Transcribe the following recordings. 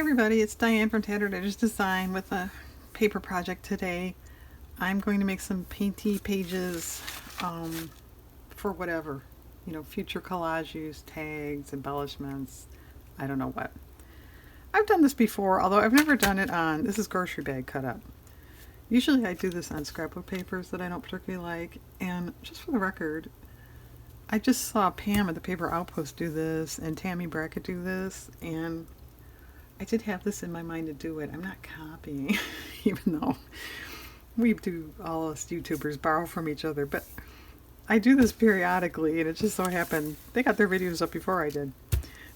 everybody, it's Diane from Tattered Edges Design with a paper project today. I'm going to make some painty pages for whatever, future collage use, tags, embellishments, I don't know what. I've done this before, although I've never done it on, this is grocery bag cut up. Usually I do this on scrapbook papers that I don't particularly like, and just for the record, I just saw Pam at the Paper Outpost do this and Tammy Brackett do this, and I did have this in my mind to do it. I'm not copying, even though we do, all us YouTubers borrow from each other, but I do this periodically, and it just so happened they got their videos up before I did.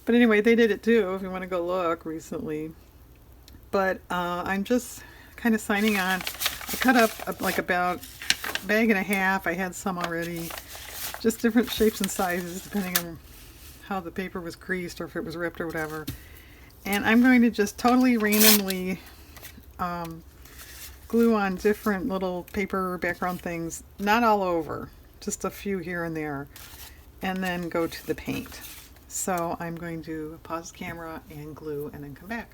But anyway, they did it too, if you want to go look recently. But I'm just kind of signing on. I cut up like about a bag and a half. I had some already. Just different shapes and sizes depending on how the paper was creased or if it was ripped or whatever. And I'm going to just totally randomly glue on different little paper background things, not all over, just a few here and there, and then go to the paint. So I'm going to pause the camera and glue and then come back.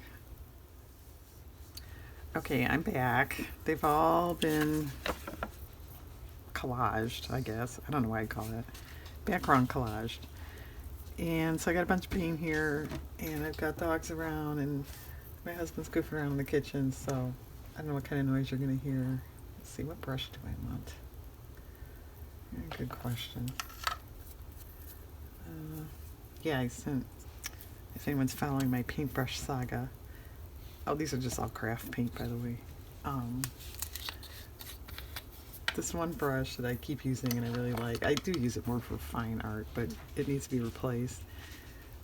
Okay, I'm back. They've all been collaged, I guess. I don't know why I call it. Background collaged. And so I got a bunch of paint here, and I've got dogs around, and my husband's goofing around in the kitchen, so I don't know what kind of noise you're going to hear. Let's see, what brush do I want? Good question. Yeah, I sent, if anyone's following my paintbrush saga. Oh, these are just all craft paint, by the way. This one brush that I keep using and I really like, I do use it more for fine art, but it needs to be replaced.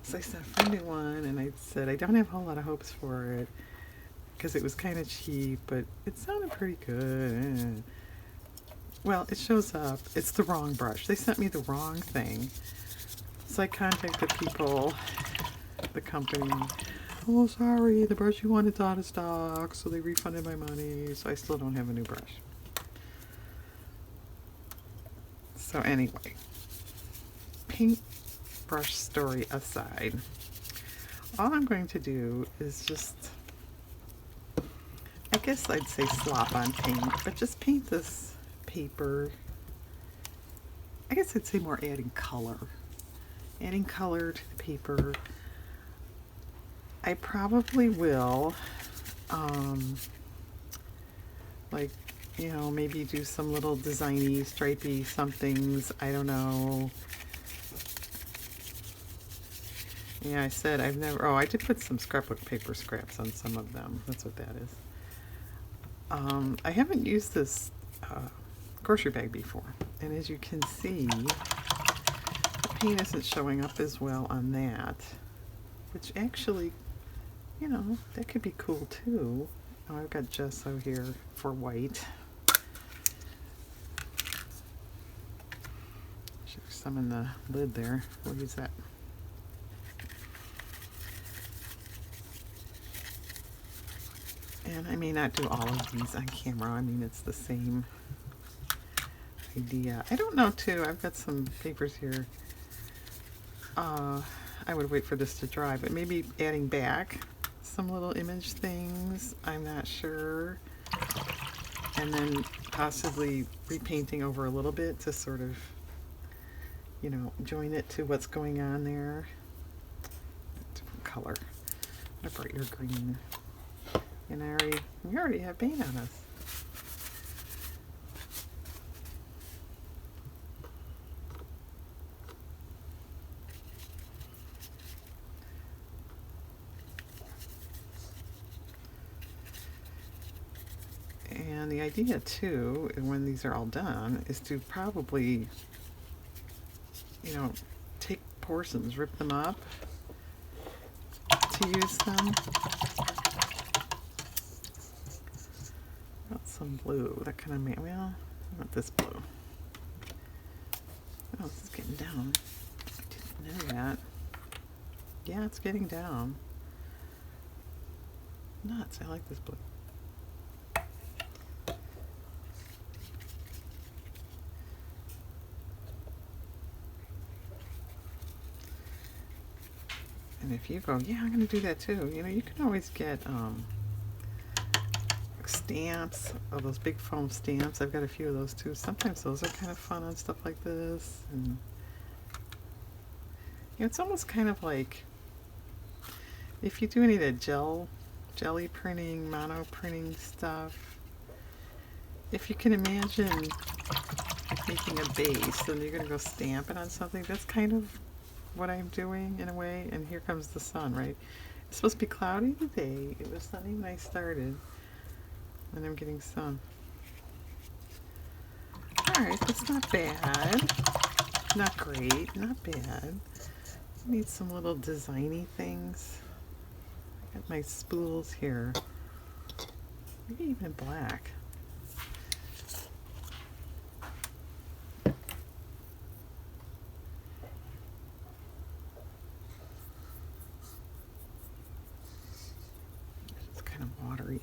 So I started finding one, and I said I don't have a whole lot of hopes for it because it was kind of cheap, but it sounded pretty good. Well, it shows up. It's the wrong brush. They sent me the wrong thing. So I contacted people, the company. Oh, sorry, the brush you wanted is out of stock, so they refunded my money, so I still don't have a new brush. So anyway, paintbrush story aside, all I'm going to do is just, I guess I'd say slop on paint, but just paint this paper. I guess I'd say more adding color. Adding color to the paper. I probably will, like, maybe do some little designy, stripey somethings. I don't know. Yeah, I said I've never, I did put some scrapbook paper scraps on some of them. That's what that is. I haven't used this grocery bag before. And as you can see, the paint isn't showing up as well on that. Which actually, that could be cool too. Oh, I've got gesso here for white. There's some in the lid there. We'll use that. And I may not do all of these on camera. I mean, it's the same idea. I don't know too. I've got some papers here. I would wait for this to dry, but maybe adding back some little image things. I'm not sure. And then possibly repainting over a little bit to sort of, join it to what's going on there. Different color. A brighter green. And we already have paint on us. And the idea too, when these are all done, is to probably, take portions, rip them up to use them. Got some blue, that kind of well, I want this blue. Oh, this is getting down. I didn't know that. Yeah, it's getting down. Nuts, I like this blue. And if you go, yeah, I'm going to do that too, you know, you can always get stamps, oh, those big foam stamps. I've got a few of those too. Sometimes those are kind of fun on stuff like this. And you know, it's almost kind of like if you do any of that jelly printing, mono printing stuff, if you can imagine making a base and you're going to go stamp it on something, that's kind of what I'm doing in a way. And here comes the sun, right? It's supposed to be cloudy today. It was sunny when I started. And I'm getting sun. Alright, that's not bad. Not great, not bad. Need some little designy things. I got my spools here. Maybe even black. It's kind of watery.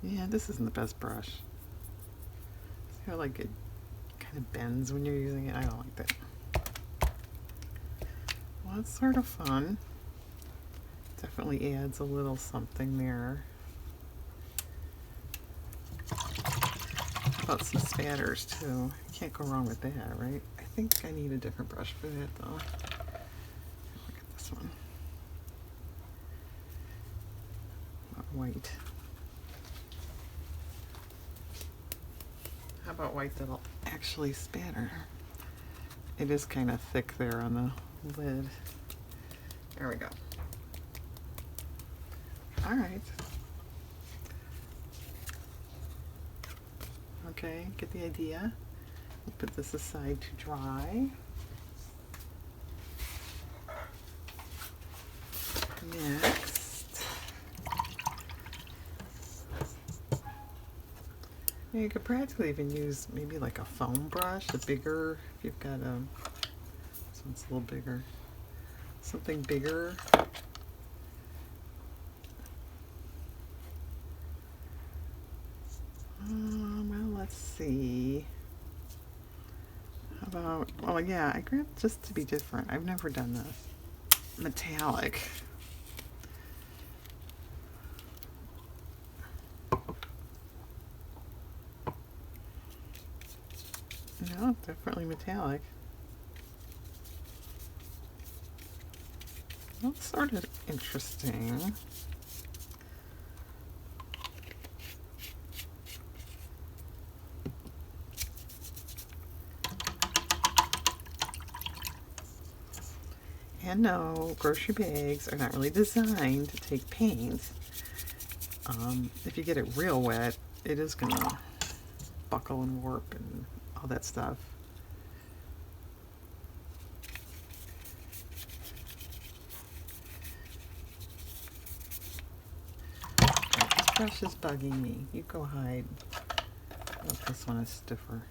Yeah, this isn't the best brush. See how like it kind of bends when you're using it? I don't like that. Well, it's sort of fun. Definitely adds a little something there. How about some spatters too? You can't go wrong with that, right? I think I need a different brush for that though. Look at this one. White. How about white that'll actually spatter? It is kind of thick there on the lid. There we go. All right. Okay, get the idea. We'll put this aside to dry. Next. Yeah, you could practically even use maybe like a foam brush, a bigger, if you've got a, this one's a little bigger, something bigger. Well, let's see. How about, oh yeah, I grabbed just to be different. I've never done this. Metallic. No, definitely metallic. That's sort of interesting. And no, grocery bags are not really designed to take paint. If you get it real wet, it is gonna buckle and warp and all that stuff. This brush is bugging me. You go hide. Oh, this one is stiffer.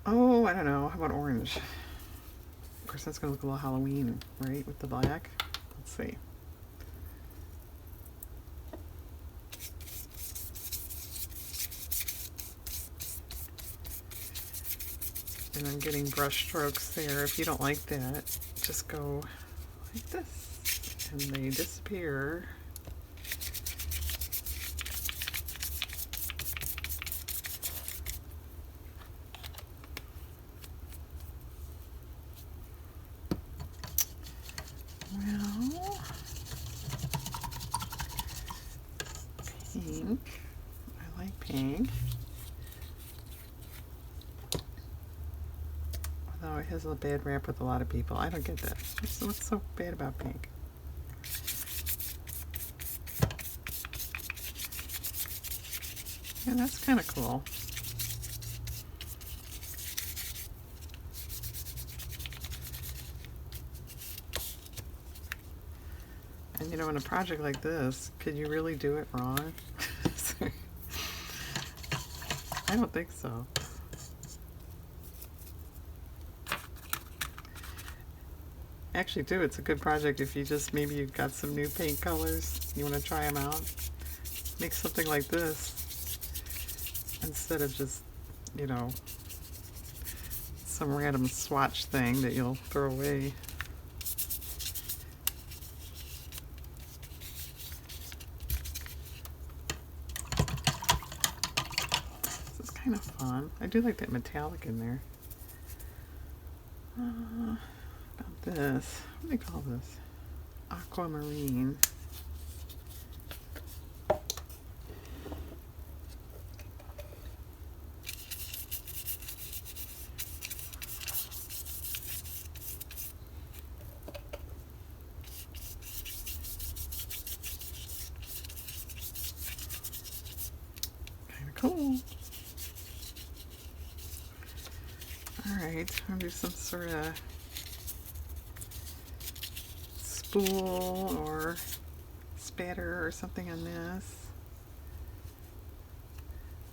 Oh, I don't know. How about orange? Of course, that's going to look a little Halloween, right? With the black. Let's see. And I'm getting brush strokes there. If you don't like that, just go like this. And they disappear. Well, pink. I like pink. Although it has a bad rap with a lot of people. I don't get that. What's so bad about pink? Yeah, that's kind of cool. And you know, in a project like this, could you really do it wrong? I don't think so. Actually, too, it's a good project if you just, maybe you've got some new paint colors, you want to try them out. Make something like this instead of just, you know, some random swatch thing that you'll throw away. This is kind of fun. I do like that metallic in there. About this, what do they call this? Aquamarine. Cool. Alright, I'm going to do some sort of spool or spatter or something on this.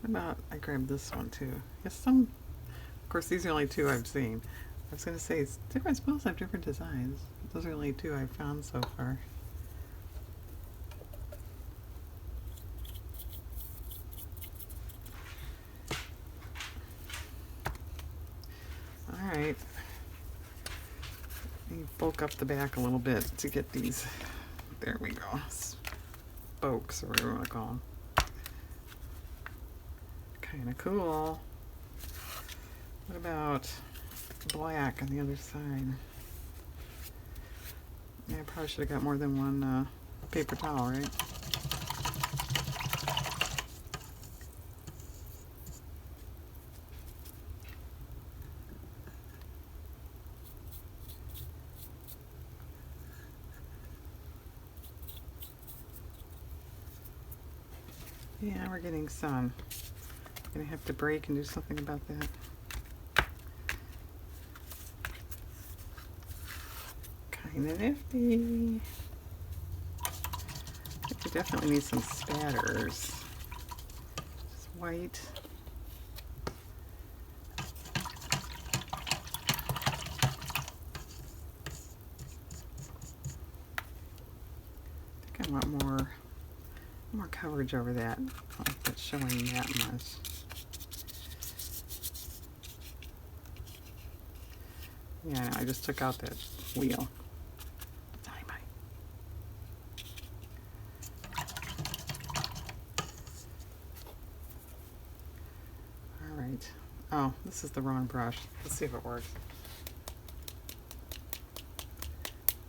What about, I grabbed this one too. Yes, of course these are the only two I've seen. I was going to say, different spools have different designs. Those are the only two I've found so far. Alright, let me bulk up the back a little bit to get these, there we go, spokes or whatever you want to call them. Kind of cool. What about black on the other side? Yeah, I probably should have got more than one paper towel, right? Yeah, we're getting sun. I'm gonna have to break and do something about that. Kinda nifty. I think we definitely need some spatters. Just white. I think I want more coverage over that. I don't know if that's showing that much. Yeah, I just took out that wheel. Alright. Oh, this is the wrong brush. Let's see if it works.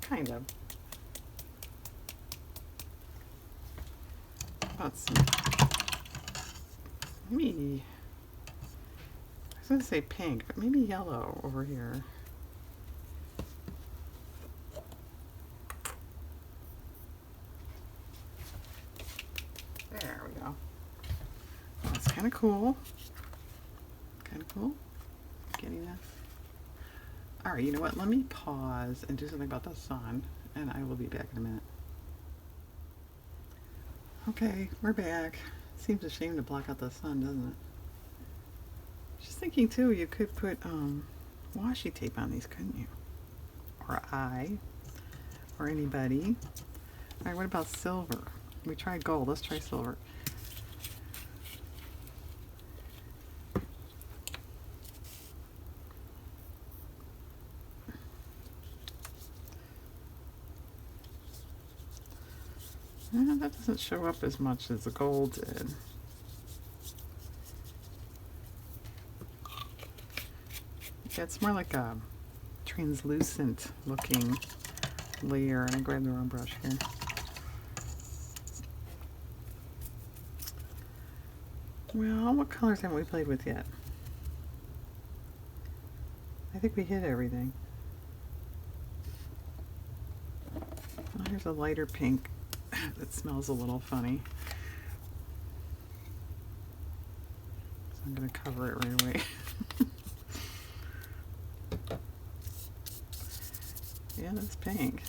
Kind of. About some, maybe, I was going to say pink, but maybe yellow over here. There we go. That's kind of cool. Kind of cool. Getting that. Alright, you know what? Let me pause and do something about the sun, and I will be back in a minute. Okay, we're back. Seems a shame to block out the sun, doesn't it? Just thinking too, you could put washi tape on these, couldn't you? Or or anybody. Alright, what about silver? We tried gold, let's try silver. That doesn't show up as much as the gold did. Yeah, it's more like a translucent looking layer, and I grabbed the wrong brush here. Well, what colors haven't we played with yet? I think we hit everything. Oh, here's a lighter pink that smells a little funny. So I'm going to cover it right away. Yeah, that's pink.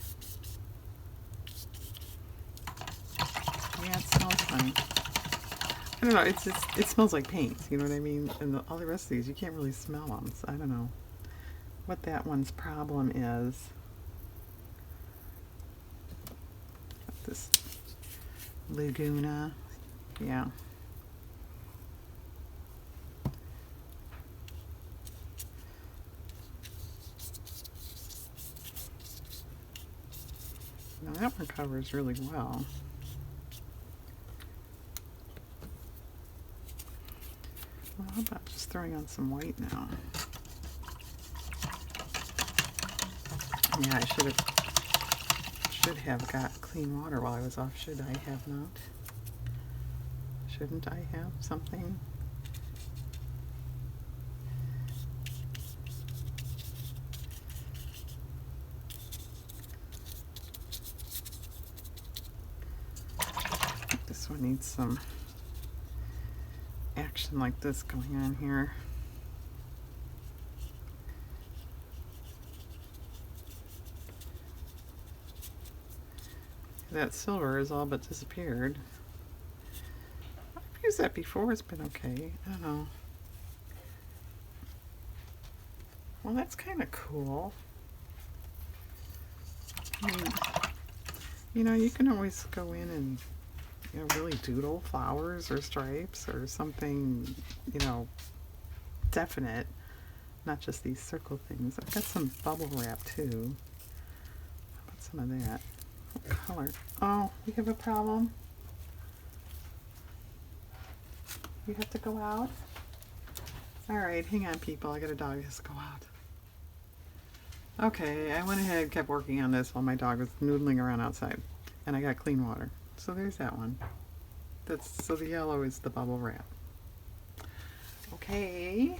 Yeah, it smells funny. I don't know, it's just, it smells like paint, you know what I mean? And all the rest of these, you can't really smell them, so I don't know what that one's problem is. This Laguna, yeah. that one covers really well. Well, how about just throwing on some white now? Yeah, I should have got clean water while I was off. Should I have not? Shouldn't I have something? This one needs some action like this going on here. That silver is all but disappeared. I've used that before, it's been okay. I don't know. Well, that's kind of cool. I mean, you know, you can always go in and, you know, really doodle flowers or stripes or something, you know, definite. Not just these circle things. I've got some bubble wrap too. How about some of that? What color? Oh, we have a problem. You have to go out? Alright, hang on people. I got a dog that has to go out. Okay, I went ahead and kept working on this while my dog was noodling around outside. And I got clean water. So there's that one. So the yellow is the bubble wrap. Okay.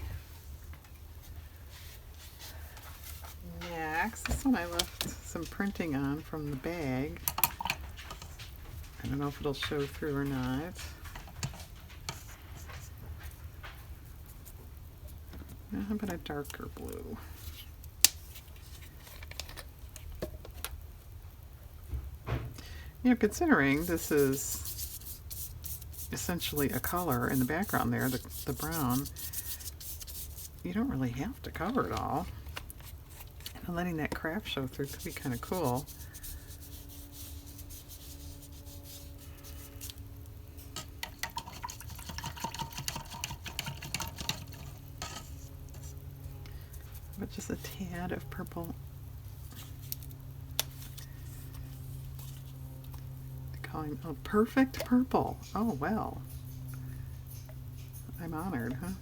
Next, this one I left some printing on from the bag. I don't know if it'll show through or not. Now, how about a darker blue? You know, considering this is essentially a color in the background there, the brown, you don't really have to cover it all. And letting that craft show through could be kind of cool. But just a tad of purple. They call him, oh, perfect purple. Oh, well. I'm honored, huh?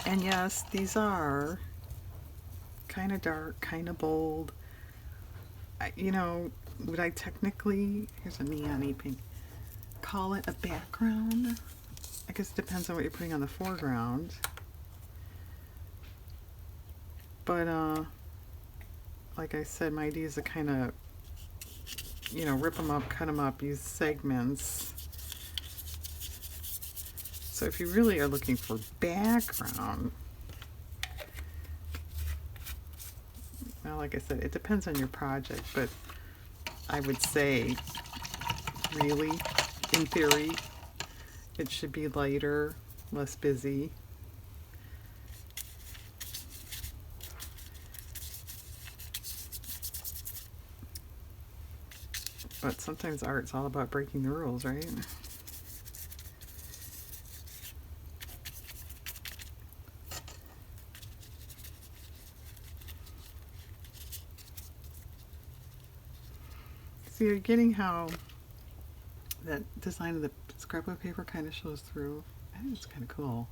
And yes, these are kind of dark, kind of bold. You know, would I technically, here's a neon-y pink, call it a background? I guess it depends on what you're putting on the foreground. But, like I said, my idea is to kind of, you know, rip them up, cut them up, use segments. So if you really are looking for background, well, like I said, it depends on your project, but I would say, really, in theory, it should be lighter, less busy. But sometimes art's all about breaking the rules, right? So you're getting how that design of the scrapbook paper kind of shows through. I think it's kind of cool.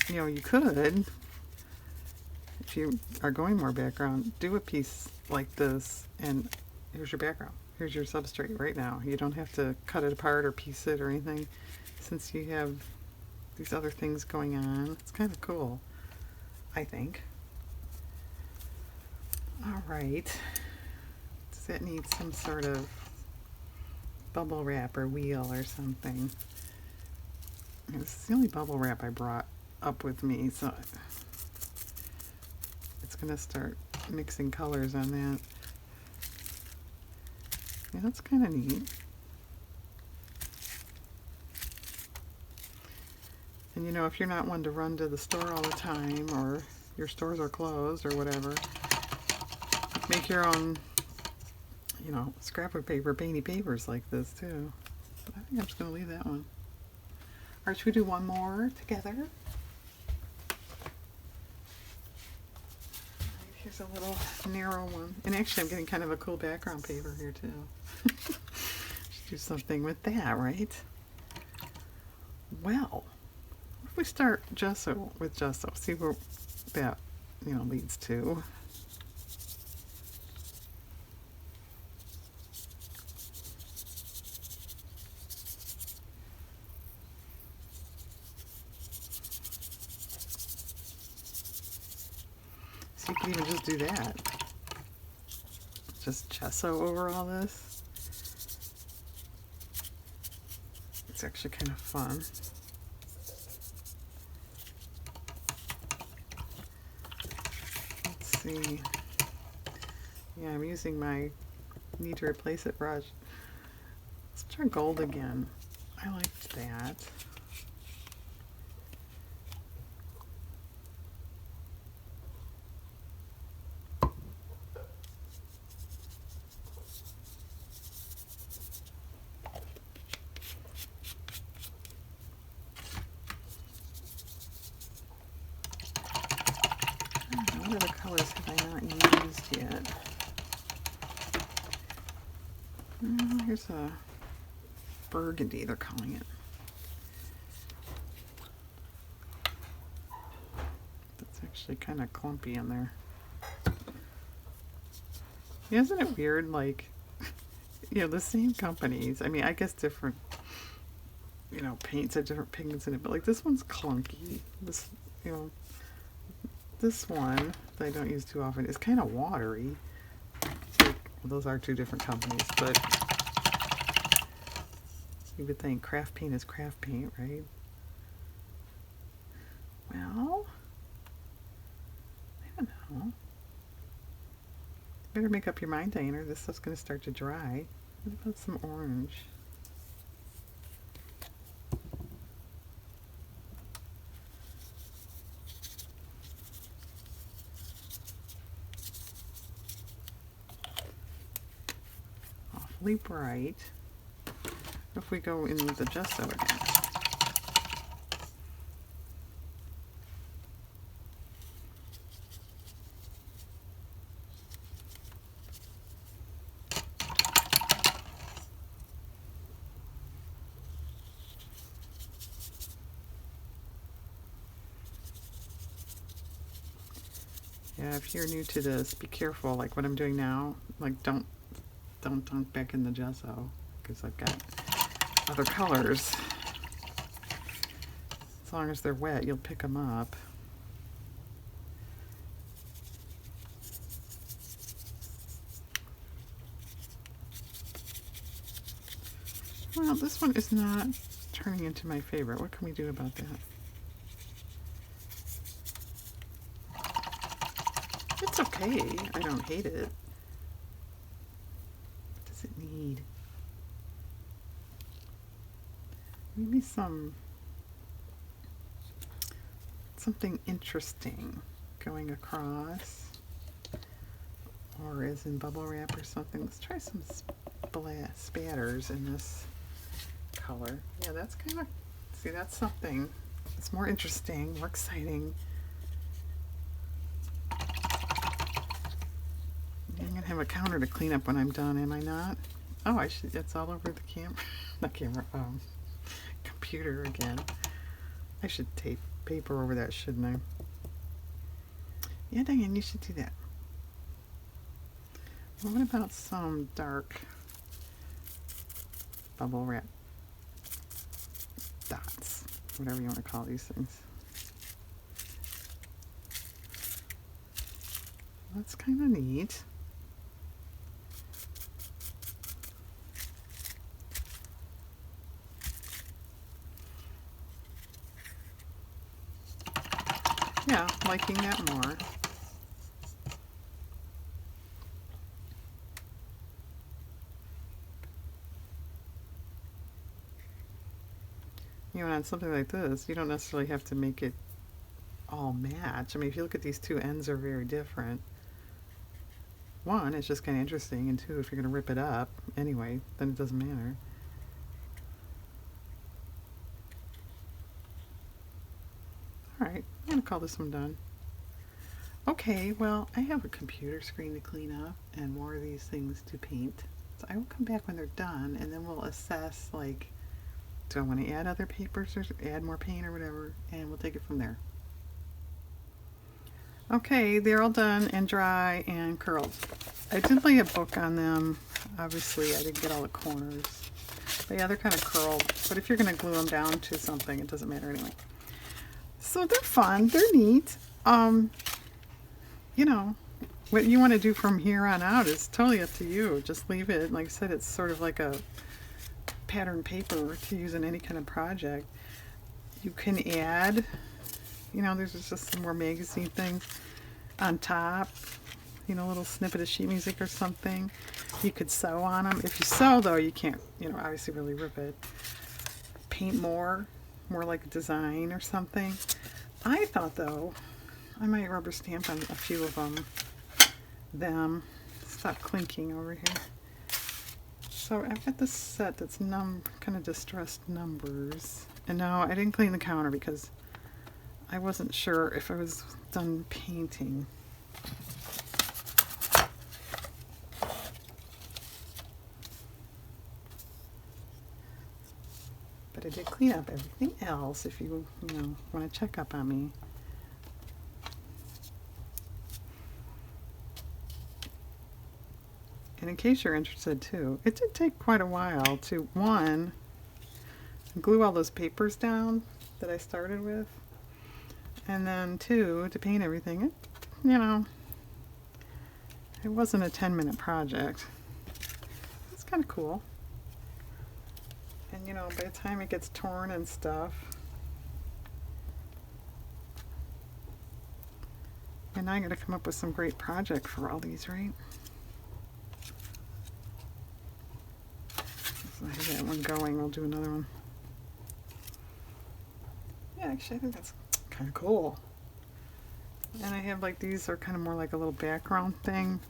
You know, you could, if you are going more background, do a piece like this, and here's your background. Here's your substrate right now. You don't have to cut it apart or piece it or anything, since you have these other things going on. It's kind of cool, I think. All right. Does that need some sort of bubble wrap or wheel or something? This is the only bubble wrap I brought up with me, so it's going to start mixing colors on that. Yeah, that's kind of neat. And you know, if you're not one to run to the store all the time, or your stores are closed or whatever, make your own you know, scrapbook paper, painty papers like this too. But I think I'm just going to leave that one. Alright, should we do one more together? Here's a little narrow one. And actually I'm getting kind of a cool background paper here too. Should do something with that, right? Well, what if we start gesso with gesso? See where that, you know, leads to. So you can even just do that. Just gesso over all this. It's actually kind of fun. Let's see. Yeah, I'm using my need to replace it brush. Let's try gold again. I liked that. What other colors have I not used yet? Here's a burgundy, they're calling it. That's actually kind of clumpy in there. Yeah, isn't it weird? Like, you know, the same companies. I mean, I guess different, you know, paints have different pigments in it, but like this one's clunky. This, you know, this one that I don't use too often is kind of watery. Like, well, those are two different companies, but you would think craft paint is craft paint, right? Well, I don't know. Better make up your mind, Diana. This stuff's going to start to dry. What about some orange? Awfully bright. What if we go in with the gesso again? Yeah, if you're new to this, be careful. Like what I'm doing now, like don't dunk back in the gesso because I've got other colors. As long as they're wet, you'll pick them up. Well, this one is not turning into my favorite. What can we do about that? It's okay. I don't hate it. What does it need? Maybe something interesting going across, or as in bubble wrap or something. Let's try some spatters in this color. Yeah, that's kind of, see, that's something. It's more interesting, more exciting. I'm gonna have a counter to clean up when I'm done, am I not? Oh, I should. It's all over the camera. Not camera. Computer again. I should tape paper over that, shouldn't I? Yeah, Diane, you should do that. Well, what about some dark bubble wrap dots? Whatever you want to call these things. That's kind of neat. Yeah, liking that more. You know, on something like this, you don't necessarily have to make it all match. I mean, if you look at these two ends are very different. one, it's just kind of interesting, and two, if you're going to rip it up anyway, then it doesn't matter. Alright, I'm going to call this one done. Okay, well, I have a computer screen to clean up and more of these things to paint. So I will come back when they're done, and then we'll assess, like, do I want to add other papers or add more paint or whatever, and we'll take it from there. Okay, they're all done and dry and curled. I did lay a book on them. Obviously, I didn't get all the corners. But yeah, they're kind of curled. But if you're going to glue them down to something, it doesn't matter anyway. So they're fun. They're neat. You know, what you want to do from here on out is totally up to you. Just leave it. Like I said, it's sort of like a pattern paper to use in any kind of project. You can add, you know, there's just some more magazine things on top. You know, a little snippet of sheet music or something. You could sew on them. If you sew, though, you can't, you know, obviously really rip it. Paint more like a design or something. I thought, though, I might rubber stamp on a few of them. Stop clinking over here. So I've got this set that's kind of distressed numbers. And no, I didn't clean the counter because I wasn't sure if I was done painting. But I did clean up everything else if you know, want to check up on me. And in case you're interested too, it did take quite a while to, one, glue all those papers down that I started with, and then two, to paint everything. It, you know, it wasn't a 10-minute project. It's kind of cool. And you know, by the time it gets torn and stuff, and now I gotta come up with some great project for all these, right? So I have that one going, we'll do another one. Yeah, actually I think that's kind of cool. And I have like these are kind of more like a little background thing.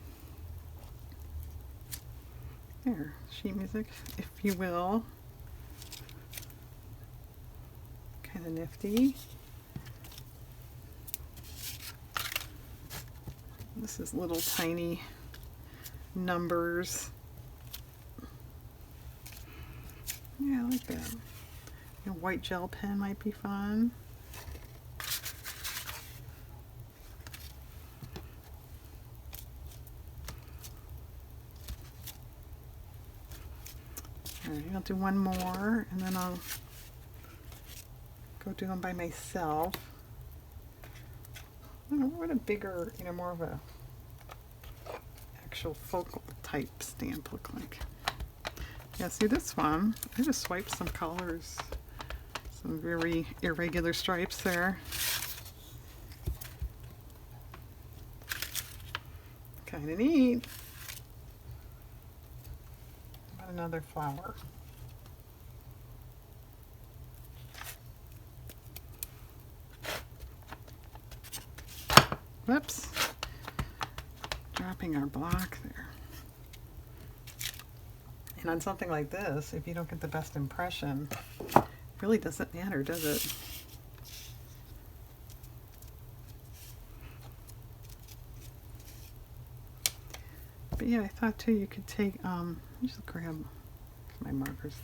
There, sheet music, if you will. Kind of nifty. This is little tiny numbers. Yeah, I like that. A white gel pen might be fun. Alright, I'll do one more and then I'll go do them by myself. I don't know what a bigger, you know, more of a actual focal type stamp look like. Yeah, see this one, I just swiped some colors. Some very irregular stripes there. Kind of neat. How about another flower? Whoops. Dropping our block there. And on something like this, if you don't get the best impression, it really doesn't matter, does it? But yeah, I thought too you could take, just grab my markers.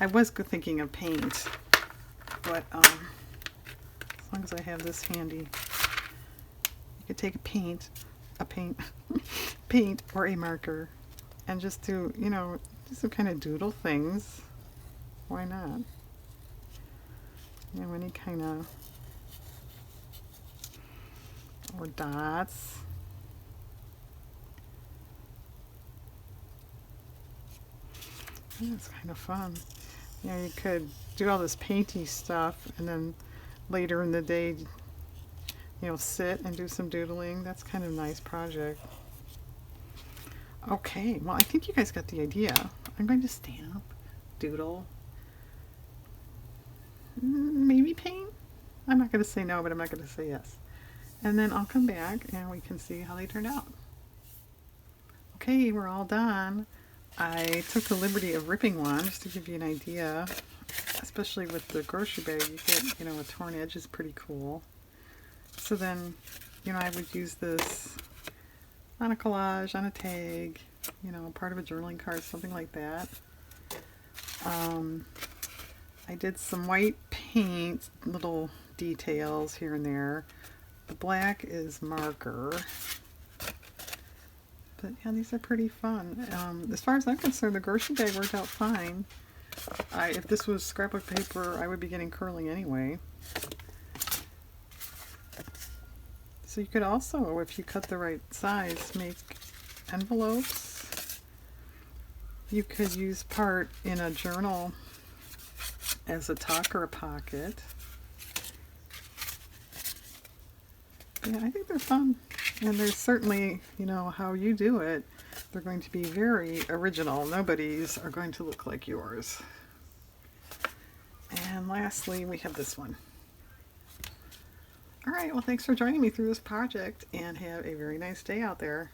I was thinking of paint, but as long as I have this handy, you could take paint or a marker and just do, you know, do some kind of doodle things. Why not? You know, any kind of, or dots. Yeah, it's kind of fun. You know, you could do all this painty stuff and then later in the day, you know, sit and do some doodling. That's kind of a nice project. Okay, well, I think you guys got the idea. I'm going to stamp, doodle, maybe paint. I'm not going to say no, but I'm not going to say yes. And then I'll come back and we can see how they turned out. Okay, we're all done. I took the liberty of ripping one just to give you an idea, especially with the grocery bag. You get, a torn edge is pretty cool. So then, I would use this on a collage, on a tag, part of a journaling card, something like that. I did some white paint, little details here and there. The black is marker. But yeah, these are pretty fun. As far as I'm concerned, the grocery bag worked out fine. If this was scrapbook paper, I would be getting curling anyway. So you could also, if you cut the right size, make envelopes. You could use part in a journal as a tuck or a pocket. Yeah, I think they're fun. And there's certainly, how you do it, they're going to be very original. Nobody's are going to look like yours. And lastly, we have this one. All right, well, thanks for joining me through this project, and have a very nice day out there.